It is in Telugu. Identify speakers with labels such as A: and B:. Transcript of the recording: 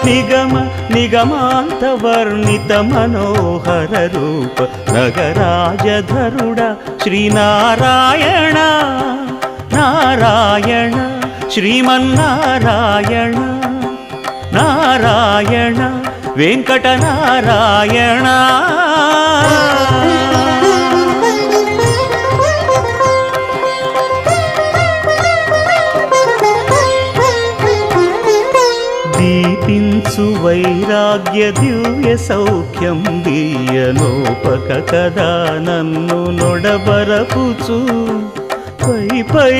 A: నిగమ నిగమాంత వర్ణిత మనోహర రూప నగరాజధరుడ శ్రీనారాయణ నారాయణ శ్రీమన్నారాయణ నారాయణ వెంకటనారాయణ దీపించు వైరాగ్య దివ్య సౌఖ్యం దీయనోపక కదా నన్ను నొడబరపుచు పై పై